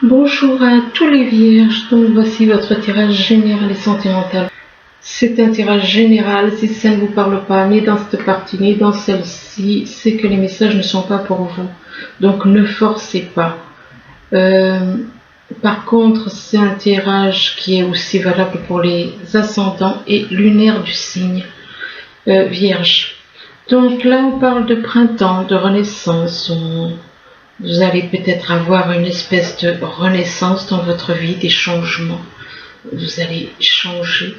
Bonjour à tous les vierges, donc voici votre tirage général et sentimental. C'est un tirage général, si ça ne vous parle pas, ni dans cette partie, ni dans celle-ci, c'est que les messages ne sont pas pour vous. Donc ne forcez pas. Par contre, c'est un tirage qui est aussi valable pour les ascendants et lunaires du signe vierge. Donc là, on parle de printemps, de renaissance. Vous allez peut-être avoir une espèce de renaissance dans votre vie, des changements. Vous allez changer.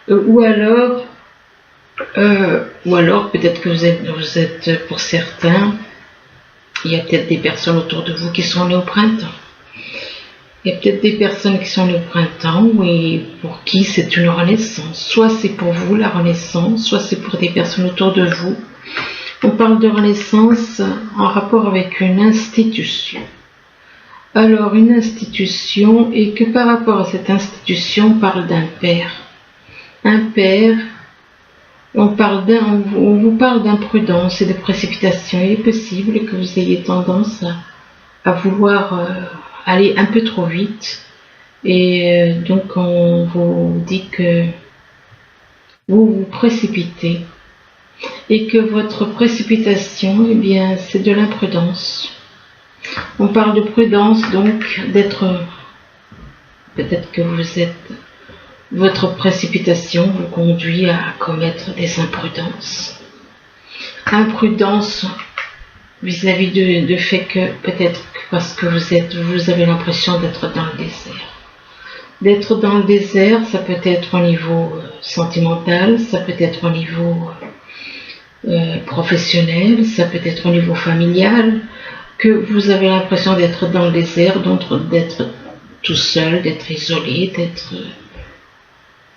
Ou alors peut-être que vous êtes pour certains, il y a peut-être des personnes autour de vous qui sont nées au printemps. Il y a peut-être des personnes qui sont nées au printemps et pour qui c'est une renaissance. Soit c'est pour vous la renaissance, soit c'est pour des personnes autour de vous. On parle de renaissance en rapport avec une institution. Alors, une institution, et que par rapport à cette institution, on parle d'un père. Un père, on vous parle d'imprudence et de précipitation. Il est possible que vous ayez tendance à vouloir aller un peu trop vite. Et donc, on vous dit que vous vous précipitez. Et que votre précipitation, eh bien, c'est de l'imprudence. On parle de prudence, donc d'être, peut-être que votre précipitation vous conduit à commettre des imprudences. Imprudence vis-à-vis de fait que peut-être parce que vous avez l'impression d'être dans le désert. D'être dans le désert, ça peut être au niveau sentimental, ça peut être au niveau professionnel, ça peut être au niveau familial, que vous avez l'impression d'être dans le désert, d'être tout seul, d'être isolé,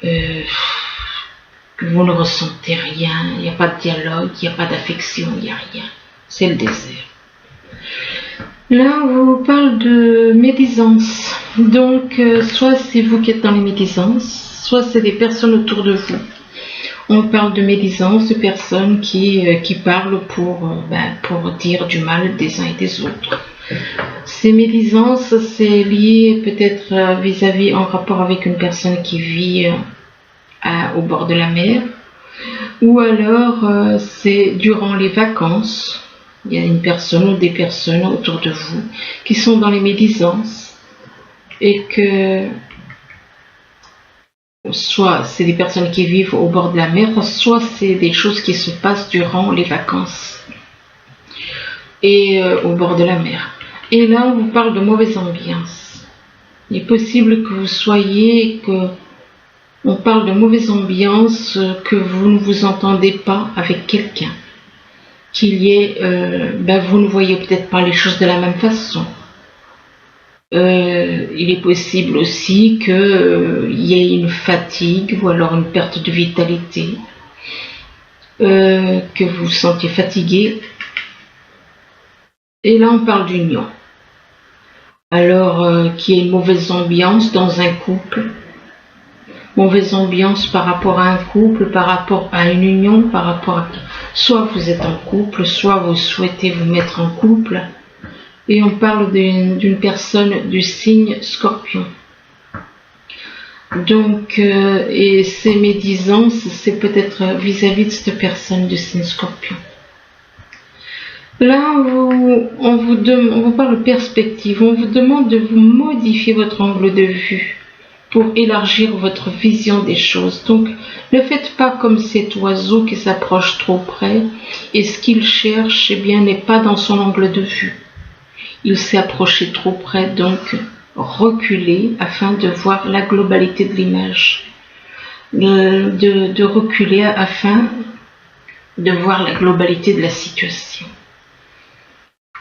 que vous ne ressentez rien, il n'y a pas de dialogue, il n'y a pas d'affection, il n'y a rien. C'est le désert. Là, on vous parle de médisance. Donc, soit c'est vous qui êtes dans les médisances, soit c'est des personnes autour de vous. On parle de médisance, de personnes qui parlent pour dire du mal des uns et des autres. Ces médisances, c'est lié peut-être vis-à-vis en rapport avec une personne qui vit au bord de la mer, ou alors c'est durant les vacances. Il y a une personne ou des personnes autour de vous qui sont dans les médisances et que soit c'est des personnes qui vivent au bord de la mer, soit c'est des choses qui se passent durant les vacances et au bord de la mer. Et là, on vous parle de mauvaise ambiance. Il est possible que vous soyez, on parle de mauvaise ambiance, que vous ne vous entendez pas avec quelqu'un, qu'il y ait, vous ne voyez peut-être pas les choses de la même façon. Il est possible aussi qu'il y ait une fatigue ou alors une perte de vitalité, que vous vous sentiez fatigué. Et là, on parle d'union. Alors, qu'il y ait une mauvaise ambiance dans un couple, mauvaise ambiance par rapport à un couple, par rapport à une union, par rapport à... Soit vous êtes en couple, soit vous souhaitez vous mettre en couple. Et on parle d'une personne du signe Scorpion. Donc, et ces médisances, c'est peut-être vis-à-vis de cette personne du signe Scorpion. Là, on vous parle de perspective, on vous demande de vous modifier votre angle de vue pour élargir votre vision des choses. Donc, ne faites pas comme cet oiseau qui s'approche trop près et ce qu'il cherche, eh bien, n'est pas dans son angle de vue. Il s'est approché trop près, donc reculer afin de voir la globalité de l'image. De reculer afin de voir la globalité de la situation.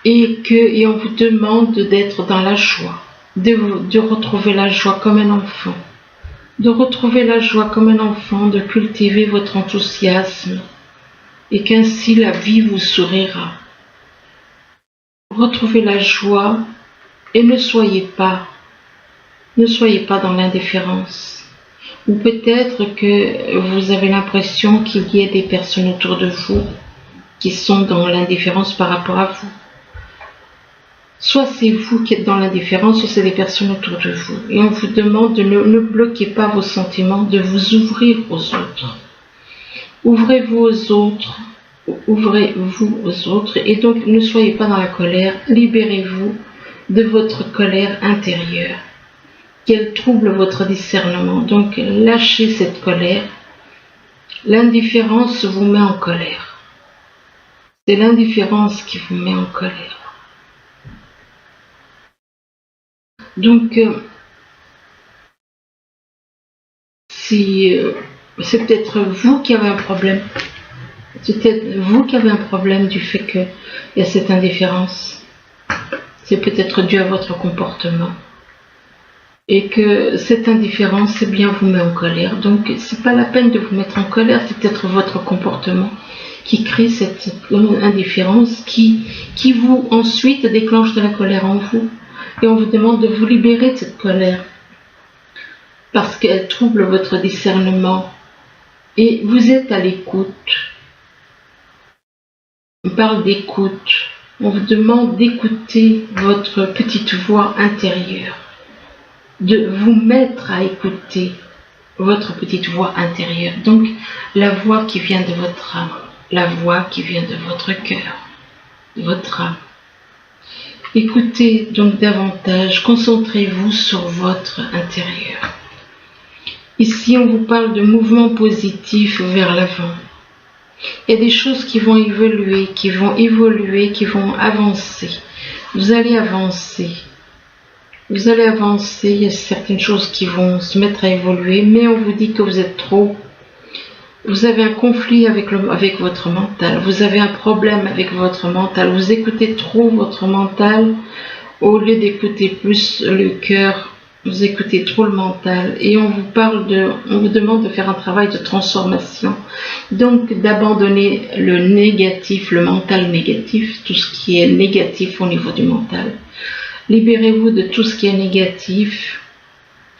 Et on vous demande d'être dans la joie, de retrouver la joie comme un enfant. De retrouver la joie comme un enfant, de cultiver votre enthousiasme et qu'ainsi la vie vous sourira. Retrouvez la joie et ne soyez pas dans l'indifférence. Ou peut-être que vous avez l'impression qu'il y ait des personnes autour de vous qui sont dans l'indifférence par rapport à vous. Soit c'est vous qui êtes dans l'indifférence, soit c'est les personnes autour de vous. Et on vous demande de ne bloquez pas vos sentiments, de vous ouvrir aux autres. Ouvrez-vous aux autres, ouvrez-vous aux autres, et donc ne soyez pas dans la colère, libérez-vous de votre colère intérieure, qu'elle trouble votre discernement. Donc lâchez cette colère. L'indifférence vous met en colère. C'est l'indifférence qui vous met en colère. Donc, c'est peut-être vous qui avez un problème. C'est peut-être vous qui avez un problème du fait qu'il y a cette indifférence. C'est peut-être dû à votre comportement. Et que cette indifférence, c'est bien, vous met en colère. Donc, c'est pas la peine de vous mettre en colère, c'est peut-être votre comportement qui crée cette indifférence, qui vous ensuite déclenche de la colère en vous. Et on vous demande de vous libérer de cette colère. Parce qu'elle trouble votre discernement. Et vous êtes à l'écoute. On parle d'écoute. On vous demande d'écouter votre petite voix intérieure. De vous mettre à écouter votre petite voix intérieure. Donc, la voix qui vient de votre âme. La voix qui vient de votre cœur. De votre âme. Écoutez donc davantage. Concentrez-vous sur votre intérieur. Ici, on vous parle de mouvements positifs vers l'avant. Il y a des choses qui vont évoluer, qui vont avancer. Vous allez avancer. Vous allez avancer, il y a certaines choses qui vont se mettre à évoluer, mais on vous dit que vous êtes trop. Vous avez un conflit avec votre mental, vous avez un problème avec votre mental, vous écoutez trop votre mental au lieu d'écouter plus le cœur, vous écoutez trop le mental et on vous demande de faire un travail de transformation. Donc d'abandonner le négatif, le mental négatif, tout ce qui est négatif au niveau du mental. Libérez-vous de tout ce qui est négatif.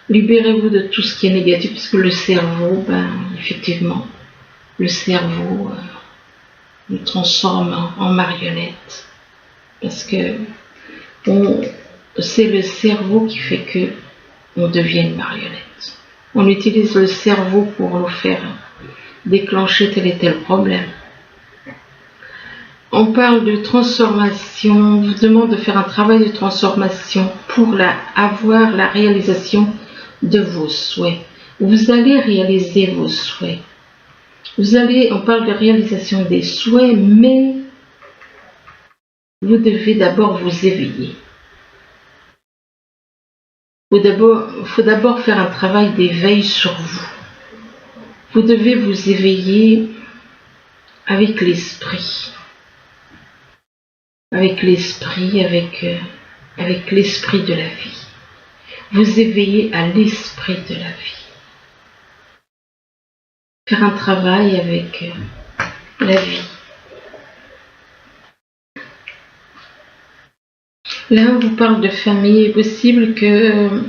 Libérez-vous de tout ce qui est négatif, parce que le cerveau, effectivement, le cerveau nous transforme en marionnette. Parce que c'est le cerveau qui fait que on devient une marionnette. On utilise le cerveau pour nous faire déclencher tel et tel problème. On parle de transformation, on vous demande de faire un travail de transformation pour avoir la réalisation de vos souhaits. Vous allez réaliser vos souhaits. On parle de réalisation des souhaits, mais vous devez d'abord vous éveiller. Il faut d'abord faire un travail d'éveil sur vous. Vous devez vous éveiller avec l'esprit. Avec l'esprit, avec l'esprit de la vie. Vous éveillez à l'esprit de la vie. Faire un travail avec la vie. Là, on vous parle de famille. Il est possible que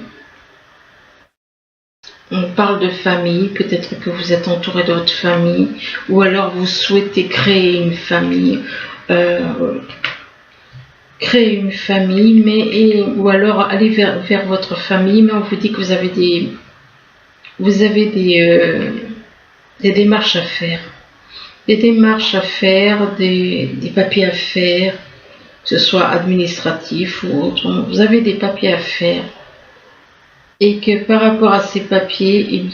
on parle de famille. Peut-être que vous êtes entouré de votre famille, ou alors vous souhaitez créer une famille. Ou alors aller vers votre famille, mais on vous dit que vous avez des démarches à faire. Des démarches à faire, des papiers à faire, que ce soit administratif ou autre. Vous avez des papiers à faire. Et que par rapport à ces papiers,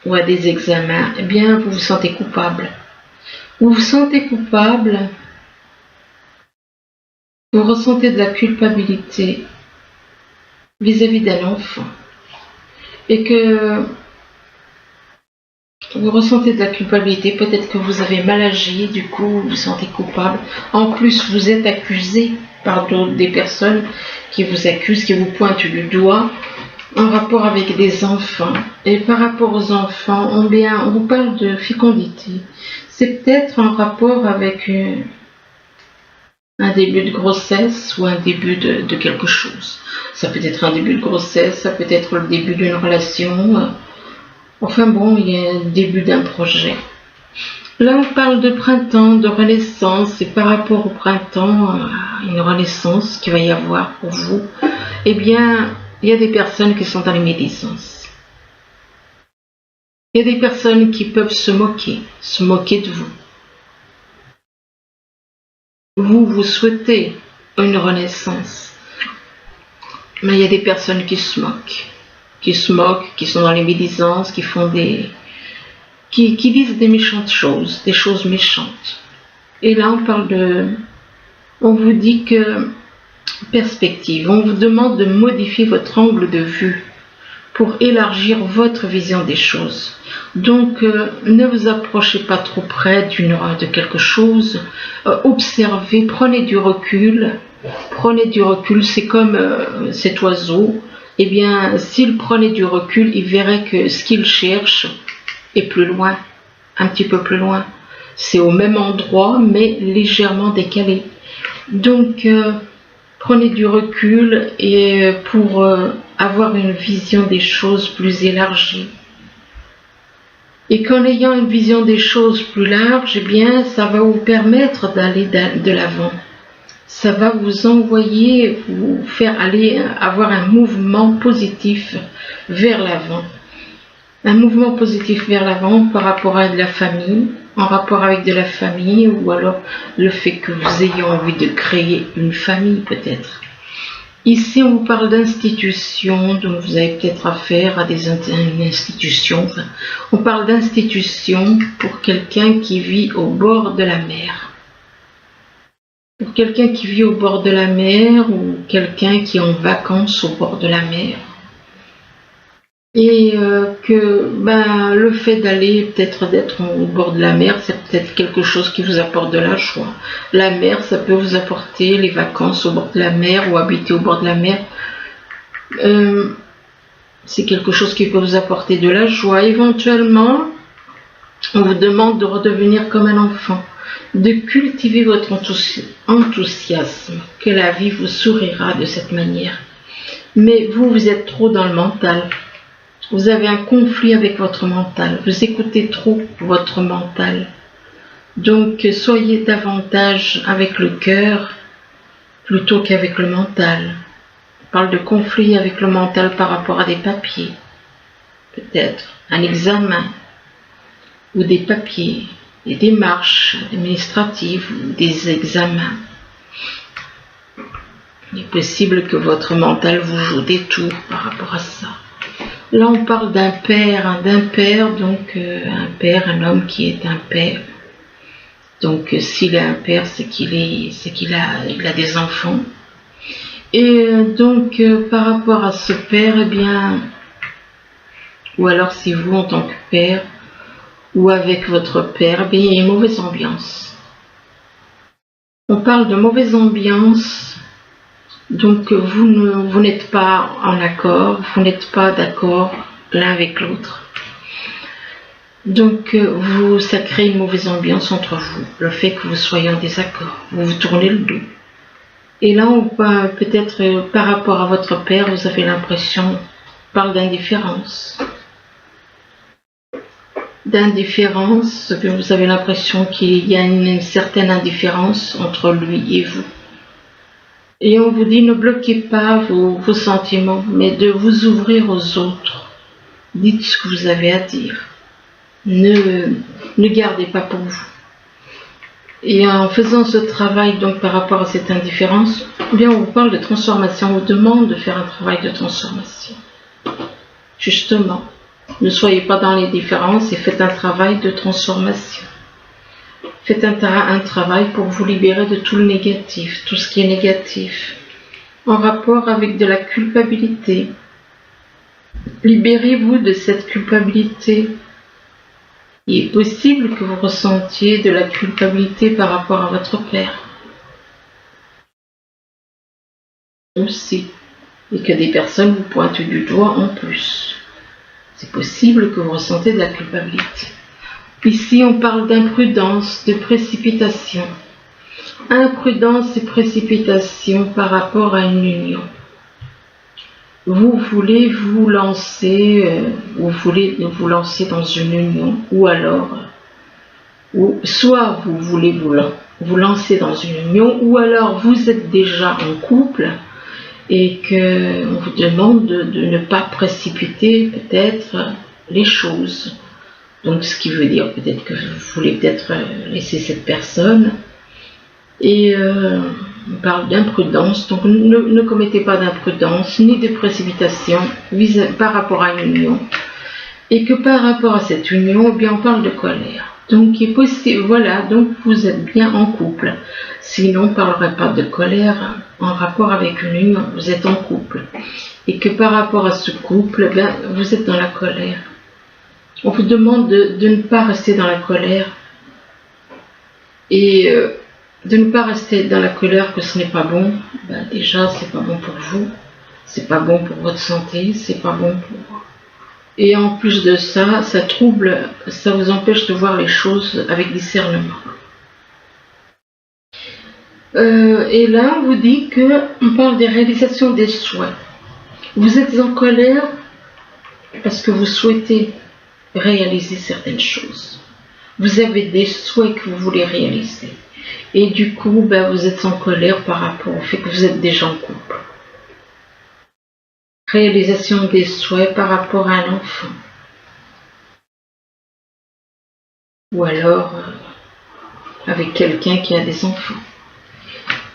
ou à des examens, vous vous sentez coupable. Vous vous sentez coupable. Vous ressentez de la culpabilité vis-à-vis d'un enfant et que vous ressentez de la culpabilité, peut-être que vous avez mal agi, du coup vous vous sentez coupable. En plus, vous êtes accusé par des personnes qui vous accusent, qui vous pointent du doigt en rapport avec des enfants. Et par rapport aux enfants, on vous parle de fécondité. C'est peut-être en rapport avec un début de grossesse ou un début de quelque chose. Ça peut être un début de grossesse, ça peut être le début d'une relation. Enfin bon, il y a un début d'un projet. Là, on parle de printemps, de renaissance, et par rapport au printemps, une renaissance qu'il va y avoir pour vous, eh bien, il y a des personnes qui sont dans les médisances. Il y a des personnes qui peuvent se moquer de vous. Vous souhaitez une renaissance, mais il y a des personnes qui se moquent, qui sont dans les médisances, qui font qui disent des méchantes choses, des choses méchantes. Et là, on vous dit que perspective, on vous demande de modifier votre angle de vue pour élargir votre vision des choses. Donc, ne vous approchez pas trop près de quelque chose, observez, prenez du recul, c'est comme cet oiseau, eh bien, s'il prenait du recul, il verrait que ce qu'il cherche est plus loin, un petit peu plus loin. C'est au même endroit, mais légèrement décalé. Donc, prenez du recul et pour avoir une vision des choses plus élargie. Et qu'en ayant une vision des choses plus large, eh bien, ça va vous permettre d'aller de l'avant. Ça va vous envoyer, vous faire aller avoir un mouvement positif vers l'avant. Un mouvement positif vers l'avant par rapport à de la famille, en rapport avec de la famille, ou alors le fait que vous ayez envie de créer une famille peut-être. Ici, on vous parle d'institutions, donc vous avez peut-être affaire à une institution. Enfin, on parle d'institutions pour quelqu'un qui vit au bord de la mer. Pour quelqu'un qui vit au bord de la mer ou quelqu'un qui est en vacances au bord de la mer. Et le fait d'être au bord de la mer, c'est peut-être quelque chose qui vous apporte de la joie. La mer, ça peut vous apporter les vacances au bord de la mer ou habiter au bord de la mer. C'est quelque chose qui peut vous apporter de la joie. Éventuellement, on vous demande de redevenir comme un enfant, de cultiver votre enthousiasme, que la vie vous sourira de cette manière. Mais vous êtes trop dans le mental. Vous avez un conflit avec votre mental. Vous écoutez trop votre mental. Donc, soyez davantage avec le cœur plutôt qu'avec le mental. On parle de conflit avec le mental par rapport à des papiers. Peut-être un examen ou des papiers, des démarches administratives ou des examens. Il est possible que votre mental vous joue des tours par rapport à ça. Là, on parle d'un père, donc un homme qui est un père. Donc, s'il est un père, c'est qu'il a des enfants. Et donc, par rapport à ce père, eh bien, ou alors c'est vous en tant que père, ou avec votre père, eh bien, il y a une mauvaise ambiance. On parle de mauvaise ambiance. Donc vous n'êtes pas en accord, vous n'êtes pas d'accord l'un avec l'autre. Donc ça crée une mauvaise ambiance entre vous, le fait que vous soyez en désaccord, vous vous tournez le dos. Et là, peut-être par rapport à votre père, vous avez l'impression, on parle d'indifférence. Vous avez l'impression qu'il y a une certaine indifférence entre lui et vous. Et on vous dit, ne bloquez pas vos sentiments, mais de vous ouvrir aux autres. Dites ce que vous avez à dire. Ne gardez pas pour vous. Et en faisant ce travail, donc par rapport à cette indifférence, eh bien, on vous parle de transformation, on vous demande de faire un travail de transformation. Justement, ne soyez pas dans les différences et faites un travail de transformation. Faites un travail pour vous libérer de tout le négatif, tout ce qui est négatif, en rapport avec de la culpabilité. Libérez-vous de cette culpabilité. Il est possible que vous ressentiez de la culpabilité par rapport à votre père. Aussi. Et que des personnes vous pointent du doigt en plus. C'est possible que vous ressentez de la culpabilité. Ici, on parle d'imprudence, de précipitation. Imprudence et précipitation par rapport à une union. Vous voulez vous lancer dans une union, ou alors ou soit vous voulez vous lancer dans une union, ou alors vous êtes déjà en couple et qu'on vous demande de ne pas précipiter peut-être les choses. Donc ce qui veut dire peut-être que vous voulez peut-être laisser cette personne. Et on parle d'imprudence, donc ne commettez pas d'imprudence ni de précipitation par rapport à une union. Et que par rapport à cette union, eh bien, on parle de colère. Donc, il est possible, voilà, donc vous êtes bien en couple. Sinon, on ne parlerait pas de colère en rapport avec une union, vous êtes en couple. Et que par rapport à ce couple, ben, vous êtes dans la colère. On vous demande de ne pas rester dans la colère. Et de ne pas rester dans la colère, que ce n'est pas bon. Ben, déjà, c'est pas bon pour vous. C'est pas bon pour votre santé. C'est pas bon pour... Et en plus de ça, ça trouble, ça vous empêche de voir les choses avec discernement. Et là, on vous dit qu'on parle des réalisations des souhaits. Vous êtes en colère parce que vous souhaitez réaliser certaines choses. Vous avez des souhaits que vous voulez réaliser. Et du coup, ben, vous êtes en colère par rapport au fait que vous êtes déjà en couple. Réalisation des souhaits par rapport à un enfant. Ou alors avec quelqu'un qui a des enfants.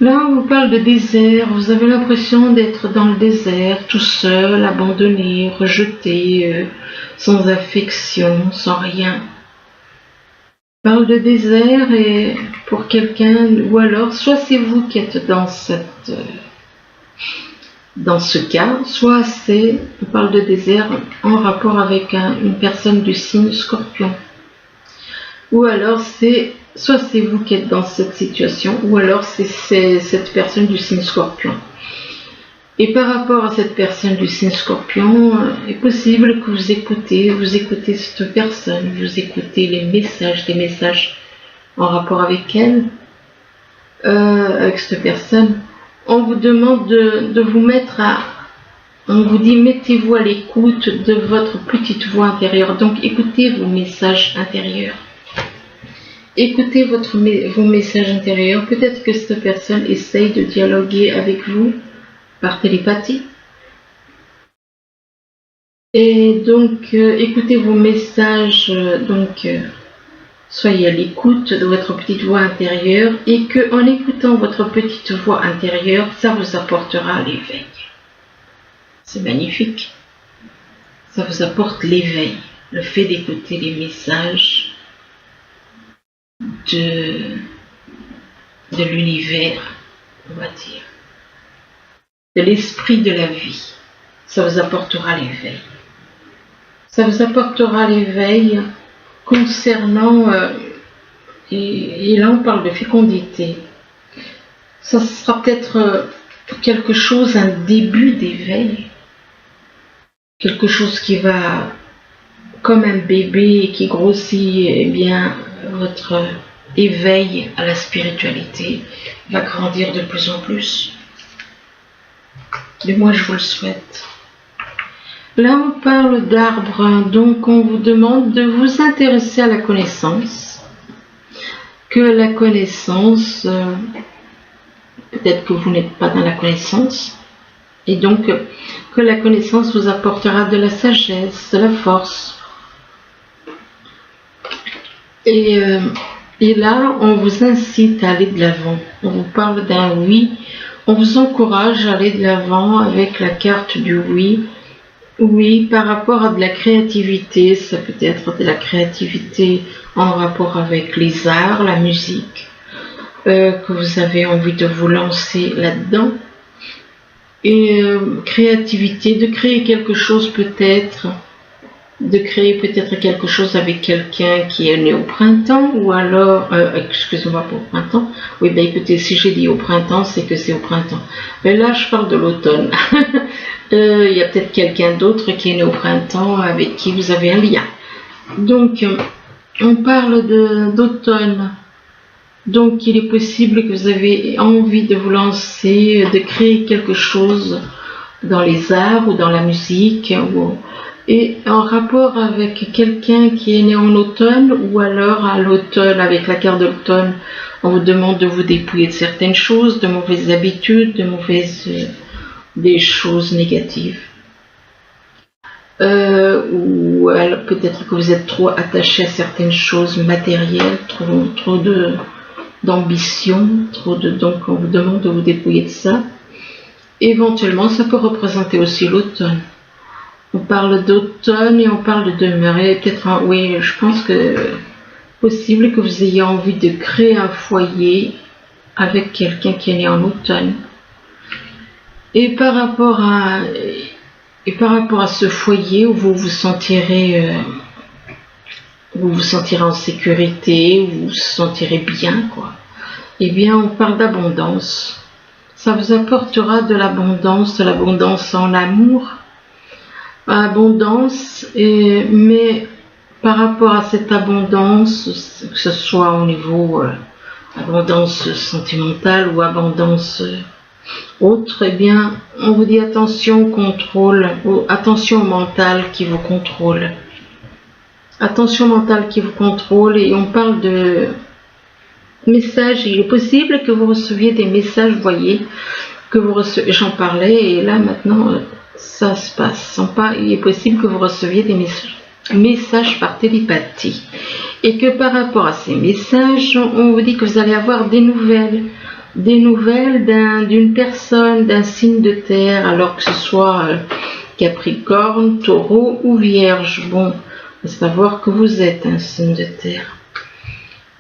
Là, on vous parle de désert. Vous avez l'impression d'être dans le désert, tout seul, abandonné, rejeté, sans affection, sans rien. On parle de désert et pour quelqu'un, ou alors, soit c'est vous qui êtes dans ce cas, soit on parle de désert en rapport avec une personne du signe Scorpion. Ou alors soit c'est vous qui êtes dans cette situation, ou alors c'est cette personne du signe Scorpion. Et par rapport à cette personne du signe Scorpion, il est possible que vous écoutez cette personne, vous écoutez des messages en rapport avec elle, avec cette personne. On vous demande de vous mettre on vous dit mettez-vous à l'écoute de votre petite voix intérieure. Donc écoutez vos messages intérieurs. Écoutez vos messages intérieurs. Peut-être que cette personne essaye de dialoguer avec vous par télépathie. Et donc écoutez vos messages, soyez à l'écoute de votre petite voix intérieure et qu'en écoutant votre petite voix intérieure, ça vous apportera l'éveil. C'est magnifique. Ça vous apporte l'éveil, le fait d'écouter les messages de l'univers, on va dire, de l'esprit de la vie. Ça vous apportera l'éveil. Ça vous apportera l'éveil concernant, et là on parle de fécondité, ça sera peut-être quelque chose, un début d'éveil, quelque chose qui va, comme un bébé qui grossit, eh bien votre éveil à la spiritualité va grandir de plus en plus. Et moi je vous le souhaite. Là, on parle d'arbres, donc on vous demande de vous intéresser à la connaissance. Que la connaissance, peut-être que vous n'êtes pas dans la connaissance, et donc que la connaissance vous apportera de la sagesse, de la force. Et là, on vous incite à aller de l'avant. On vous parle d'un oui, on vous encourage à aller de l'avant avec la carte du oui. Oui, par rapport à de la créativité, ça peut être de la créativité en rapport avec les arts, la musique, que vous avez envie de vous lancer là-dedans. Et créativité, de créer quelque chose peut-être, quelque chose avec quelqu'un qui est né au printemps, ou alors, excusez-moi pour le printemps, oui ben écoutez, si j'ai dit au printemps, c'est que c'est au printemps. Mais là, je parle de l'automne. Il y a peut-être quelqu'un d'autre qui est né au printemps avec qui vous avez un lien. Donc, on parle d'automne. Donc, il est possible que vous avez envie de vous lancer, de créer quelque chose dans les arts ou dans la musique, ou Et en rapport avec quelqu'un qui est né en automne, ou alors à l'automne, avec la carte de l'automne, on vous demande de vous dépouiller de certaines choses, de mauvaises habitudes, des choses négatives. Ou peut-être que vous êtes trop attaché à certaines choses matérielles, trop d'ambition, donc on vous demande de vous dépouiller de ça. Éventuellement, ça peut représenter aussi l'automne. On parle d'automne et on parle de demeure. Et peut-être, oui, je pense que possible que vous ayez envie de créer un foyer avec quelqu'un qui est né en automne. Et par rapport à ce foyer où vous vous sentirez en sécurité, où vous vous sentirez bien, quoi. Eh bien, on parle d'abondance. Ça vous apportera de l'abondance en amour, abondance, mais par rapport à cette abondance, que ce soit au niveau abondance sentimentale ou abondance autre, eh bien, on vous dit attention au contrôle, attention au mental qui vous contrôle. Attention au mental qui vous contrôle, et on parle de messages. Il est possible que vous receviez des messages, vous voyez, j'en parlais, et là maintenant ça se passe. Il est possible que vous receviez des messages par télépathie, et que par rapport à ces messages, on vous dit que vous allez avoir des nouvelles d'une personne, d'un signe de terre, alors que ce soit Capricorne, Taureau ou Vierge. Bon, à savoir que vous êtes un signe de terre.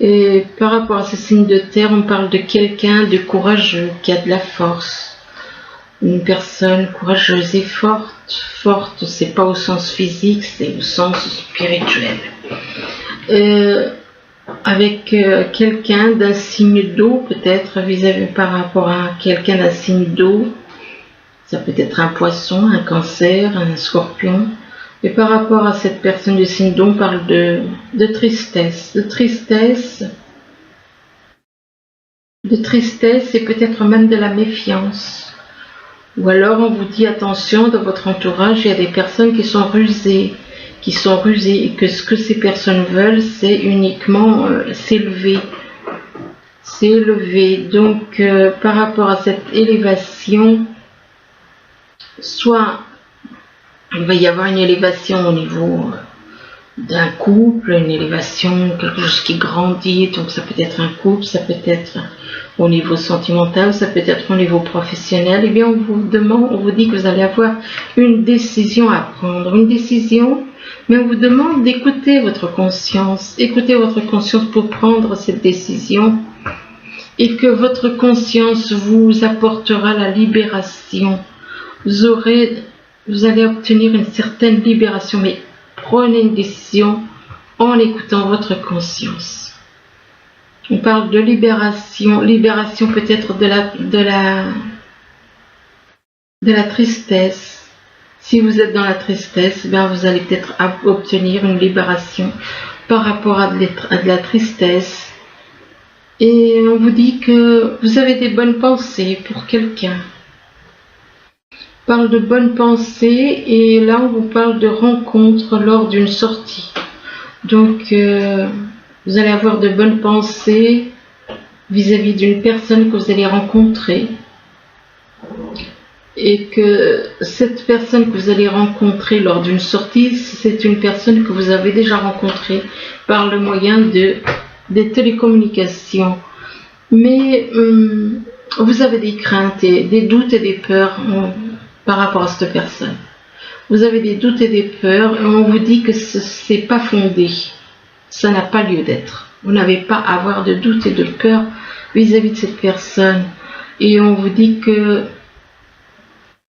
Et par rapport à ce signe de terre, on parle de quelqu'un de courageux, qui a de la force. Une personne courageuse et forte. Forte, c'est pas au sens physique, c'est au sens spirituel. Avec quelqu'un d'un signe d'eau, peut-être, par rapport à quelqu'un d'un signe d'eau. Ça peut être un poisson, un cancer, un scorpion. Et par rapport à cette personne du signe d'eau, on parle de tristesse. De tristesse et peut-être même de la méfiance. Ou alors on vous dit attention, dans votre entourage, il y a des personnes qui sont rusées, et que ce que ces personnes veulent, c'est uniquement s'élever. Donc par rapport à cette élévation, soit il va y avoir une élévation au niveau d'un couple, une élévation, quelque chose qui grandit, donc ça peut être un couple, ça peut être au niveau sentimental, ça peut être au niveau professionnel. Eh bien on vous dit que vous allez avoir une décision à prendre, mais on vous demande d'écouter votre conscience, pour prendre cette décision, et que votre conscience vous apportera la libération. Vous allez obtenir une certaine libération, mais prenez une décision en écoutant votre conscience. On parle de libération peut-être de la tristesse. Si vous êtes dans la tristesse, ben vous allez peut-être obtenir une libération par rapport à de la tristesse. Et on vous dit que vous avez des bonnes pensées pour quelqu'un. On parle de bonnes pensées, et là on vous parle de rencontres lors d'une sortie. Donc vous allez avoir de bonnes pensées vis-à-vis d'une personne que vous allez rencontrer, et que cette personne que vous allez rencontrer lors d'une sortie, c'est une personne que vous avez déjà rencontrée par le moyen des télécommunications. Mais vous avez des craintes, et des doutes et des peurs par rapport à cette personne. Vous avez des doutes et des peurs, et on vous dit que ce n'est pas fondé. Ça n'a pas lieu d'être. Vous n'avez pas à avoir de doutes et de peurs vis-à-vis de cette personne. Et on vous dit que,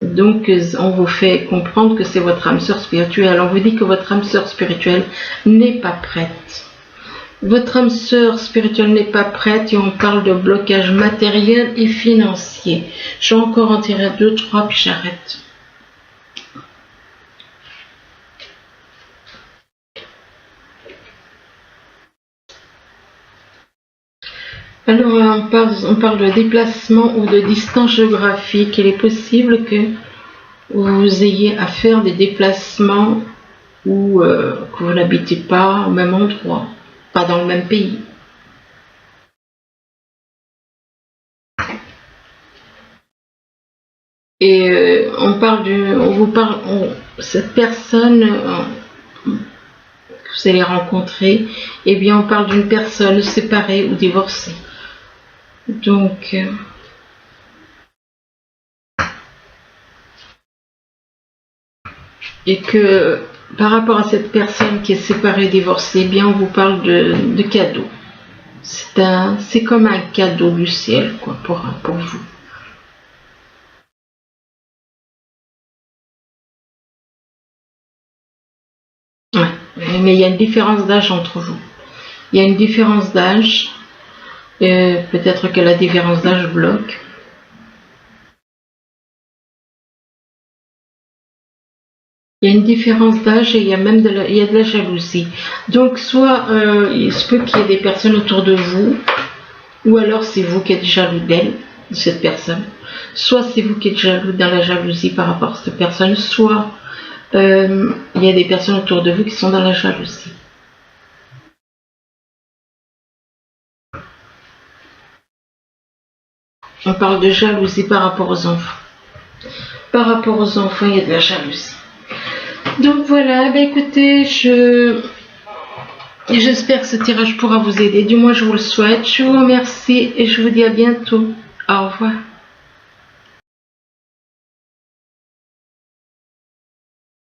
donc on vous fait comprendre que c'est votre âme sœur spirituelle. On vous dit que votre âme sœur spirituelle n'est pas prête. Votre âme sœur spirituelle n'est pas prête, et on parle de blocage matériel et financier. Je vais encore en tirer 2, 3, puis j'arrête. Alors on parle de déplacement ou de distance géographique. Il est possible que vous ayez à faire des déplacements ou que vous n'habitez pas au même endroit, pas dans le même pays. Et cette personne que vous allez rencontrer, eh bien on parle d'une personne séparée ou divorcée. Donc et que par rapport à cette personne qui est séparée, divorcée, eh bien on vous parle de cadeaux. C'est comme un cadeau du ciel, quoi, pour vous. Ouais. Mais il y a une différence d'âge entre vous. Il y a une différence d'âge. Peut-être que la différence d'âge bloque. Il y a une différence d'âge et il y a même de la jalousie. Donc soit il se peut qu'il y ait des personnes autour de vous, ou alors c'est vous qui êtes jaloux d'elle, de cette personne. Soit c'est vous qui êtes jaloux dans la jalousie par rapport à cette personne, soit il y a des personnes autour de vous qui sont dans la jalousie. On parle de jalousie par rapport aux enfants. Par rapport aux enfants, il y a de la jalousie. Donc voilà, bah écoutez, j'espère que ce tirage pourra vous aider. Du moins, je vous le souhaite. Je vous remercie et je vous dis à bientôt. Au revoir.